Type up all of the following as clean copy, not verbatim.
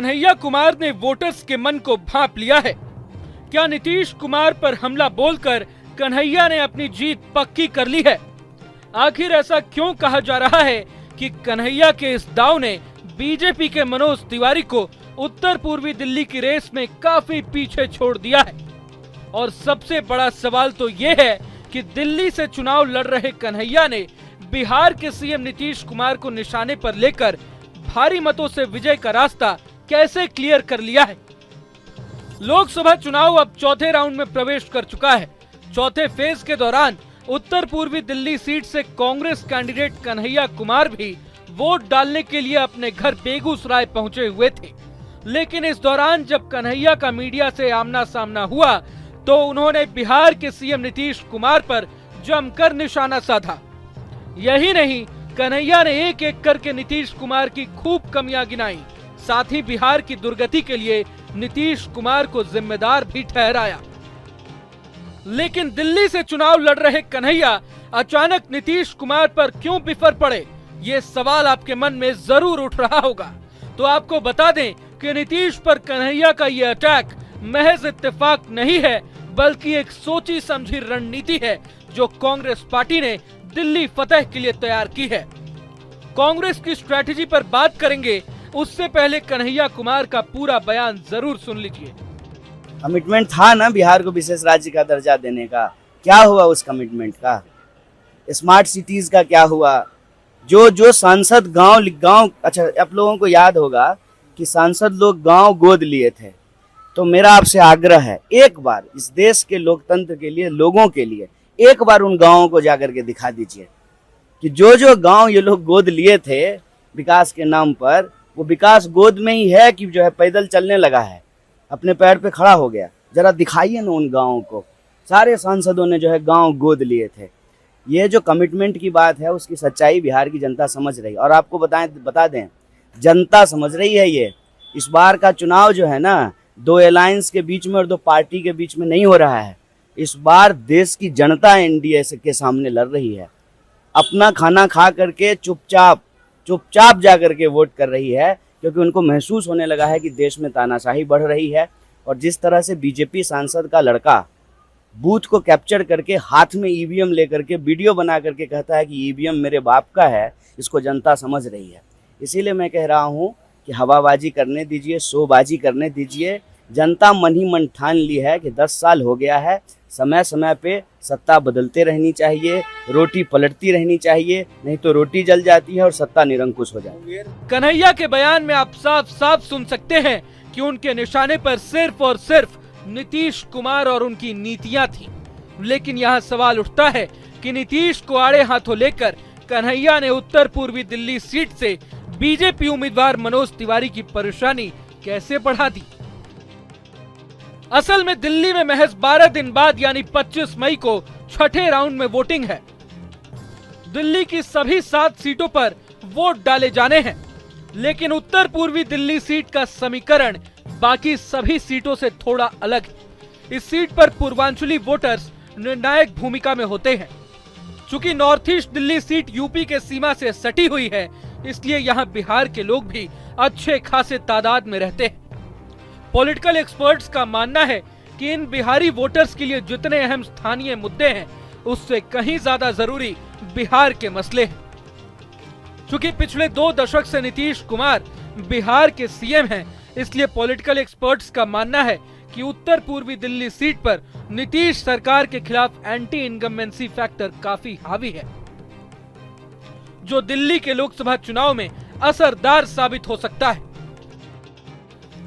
कन्हैया कुमार ने वोटर्स के मन को भांप लिया है। क्या नीतीश कुमार पर हमला बोलकर कन्हैया ने अपनी जीत पक्की कर ली है? आखिर ऐसा क्यों कहा जा रहा है कि कन्हैया के इस दाव ने बीजेपी के मनोज तिवारी को उत्तर पूर्वी दिल्ली की रेस में काफी पीछे छोड़ दिया है? और सबसे बड़ा सवाल तो ये है कि दिल्ली से चुनाव लड़ रहे कन्हैया ने बिहार के सीएम नीतीश कुमार को निशाने पर लेकर भारी मतों से विजय का रास्ता कैसे क्लियर कर लिया है। लोकसभा चुनाव अब चौथे राउंड में प्रवेश कर चुका है। चौथे फेज के दौरान उत्तर पूर्वी दिल्ली सीट से कांग्रेस कैंडिडेट कन्हैया कुमार भी वोट डालने के लिए अपने घर बेगूसराय पहुंचे हुए थे। लेकिन इस दौरान जब कन्हैया का मीडिया से आमना सामना हुआ तो उन्होंने बिहार के सीएम नीतीश कुमार पर जमकर निशाना साधा। यही नहीं, कन्हैया ने एक एक करके नीतीश कुमार की खूब कमियां गिनाई। साथ ही बिहार की दुर्गति के लिए नीतीश कुमार को जिम्मेदार भी ठहराया। लेकिन दिल्ली से चुनाव लड़ रहे कन्हैया अचानक नीतीश कुमार पर क्यों बिफर पड़े, ये सवाल आपके मन में जरूर उठ रहा होगा। तो आपको बता दें कि नीतीश पर कन्हैया का ये अटैक महज इत्तेफाक नहीं है, बल्कि एक सोची समझी रणनीति है जो कांग्रेस पार्टी ने दिल्ली फतह के लिए तैयार की है। कांग्रेस की स्ट्रैटेजी पर बात करेंगे, उससे पहले कन्हैया कुमार का पूरा बयान जरूर सुन लीजिए। कमिटमेंट था ना बिहार को विशेष राज्य का दर्जा देने का, क्या हुआ उस कमिटमेंट का? स्मार्ट सिटीज का क्या हुआ? जो सांसद गांव अच्छा, आप लोगों को याद होगा कि सांसद लोग गांव गोद लिए थे। तो मेरा आपसे आग्रह है, एक बार इस देश के लोकतंत्र के लिए, लोगों के लिए एक बार उन गांवों को जाकर के दिखा दीजिए कि जो गांव ये लोग गोद लिए थे विकास के नाम पर, वो विकास गोद में ही है कि जो है पैदल चलने लगा है, अपने पैर पे खड़ा हो गया। जरा दिखाइए ना उन गांवों को। सारे सांसदों ने जो है गांव गोद लिए थे। ये जो कमिटमेंट की बात है उसकी सच्चाई बिहार की जनता समझ रही है। और आपको बता दें, जनता समझ रही है। ये इस बार का चुनाव जो है ना, दो अलायंस के बीच में और दो पार्टी के बीच में नहीं हो रहा है। इस बार देश की जनता एनडीए के सामने लड़ रही है। अपना खाना खा करके चुपचाप जा करके वोट कर रही है, क्योंकि उनको महसूस होने लगा है कि देश में तानाशाही बढ़ रही है। और जिस तरह से बीजेपी सांसद का लड़का बूथ को कैप्चर करके हाथ में ईवीएम लेकर के वीडियो बना करके कहता है कि ईवीएम मेरे बाप का है, इसको जनता समझ रही है। इसीलिए मैं कह रहा हूँ कि हवाबाजी करने दीजिए, शोबाजी करने दीजिए। जनता मन ही मन ठान ली है कि 10 साल हो गया है, समय समय पे सत्ता बदलते रहनी चाहिए, रोटी पलटती रहनी चाहिए, नहीं तो रोटी जल जाती है और सत्ता निरंकुश हो जाती है। कन्हैया के बयान में आप साफ साफ सुन सकते हैं कि उनके निशाने पर सिर्फ और सिर्फ नीतीश कुमार और उनकी नीतियां थी। लेकिन यहाँ सवाल उठता है कि नीतीश को आड़े हाथों लेकर कन्हैया ने उत्तर पूर्वी दिल्ली सीट से बीजेपी उम्मीदवार मनोज तिवारी की परेशानी कैसे बढ़ा दी। असल में दिल्ली में महज 12 दिन बाद यानी 25 मई को छठे राउंड में वोटिंग है। दिल्ली की सभी 7 सीटों पर वोट डाले जाने हैं। लेकिन उत्तर पूर्वी दिल्ली सीट का समीकरण बाकी सभी सीटों से थोड़ा अलग है। इस सीट पर पूर्वांचली वोटर्स निर्णायक भूमिका में होते हैं। चूंकि north east Delhi seat UP के सीमा से सटी हुई है, इसलिए यहाँ बिहार के लोग भी अच्छे खासे तादाद में रहते हैं। पॉलिटिकल एक्सपर्ट्स का मानना है कि इन बिहारी वोटर्स के लिए जितने अहम स्थानीय मुद्दे हैं, उससे कहीं ज्यादा जरूरी बिहार के मसले हैं। चूंकि पिछले 2 दशक से नीतीश कुमार बिहार के सीएम हैं, इसलिए पॉलिटिकल एक्सपर्ट्स का मानना है कि उत्तर पूर्वी दिल्ली सीट पर नीतीश सरकार के खिलाफ एंटी इनकम्बेंसी फैक्टर काफी हावी है, जो दिल्ली के लोकसभा चुनाव में असरदार साबित हो सकता है।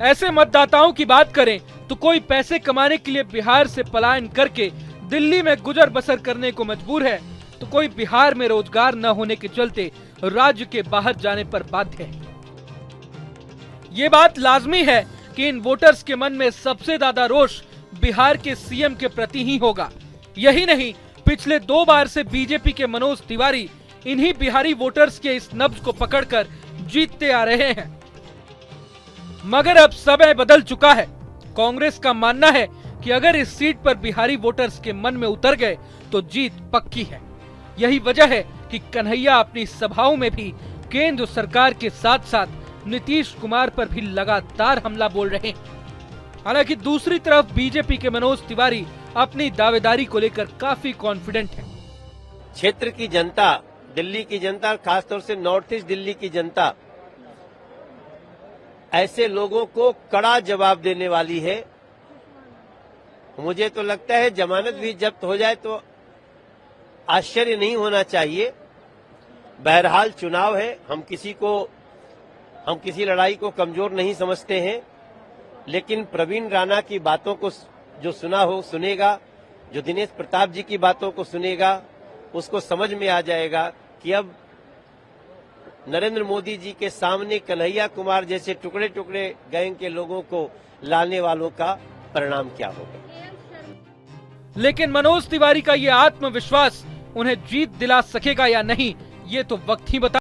ऐसे मतदाताओं की बात करें तो कोई पैसे कमाने के लिए बिहार से पलायन करके दिल्ली में गुजर बसर करने को मजबूर है, तो कोई बिहार में रोजगार न होने के चलते राज्य के बाहर जाने पर बाध्य है। ये बात लाजमी है कि इन वोटर्स के मन में सबसे ज्यादा रोष बिहार के सीएम के प्रति ही होगा। यही नहीं, पिछले 2 बार से बीजेपी के मनोज तिवारी इन्हीं बिहारी वोटर्स के इस नब्ज को पकड़कर जीतते आ रहे हैं। मगर अब समय बदल चुका है। कांग्रेस का मानना है कि अगर इस सीट पर बिहारी वोटर्स के मन में उतर गए तो जीत पक्की है। यही वजह है कि कन्हैया अपनी सभाओं में भी केंद्र सरकार के साथ साथ नीतीश कुमार पर भी लगातार हमला बोल रहे हैं। हालांकि दूसरी तरफ बीजेपी के मनोज तिवारी अपनी दावेदारी को लेकर काफी कॉन्फिडेंट हैं। क्षेत्र की जनता, दिल्ली की जनता, खासतौर से नॉर्थ ईस्ट दिल्ली की जनता ऐसे लोगों को कड़ा जवाब देने वाली है। मुझे तो लगता है जमानत भी जब्त हो जाए तो आश्चर्य नहीं होना चाहिए। बहरहाल चुनाव है, हम किसी लड़ाई को कमजोर नहीं समझते हैं, लेकिन प्रवीण राणा की बातों को जो सुनेगा, जो दिनेश प्रताप जी की बातों को सुनेगा, उसको समझ में आ जाएगा कि अब नरेंद्र मोदी जी के सामने कन्हैया कुमार जैसे टुकड़े टुकड़े गैंग के लोगों को लाने वालों का परिणाम क्या होगा। लेकिन मनोज तिवारी का ये आत्मविश्वास उन्हें जीत दिला सकेगा या नहीं, ये तो वक्त ही बता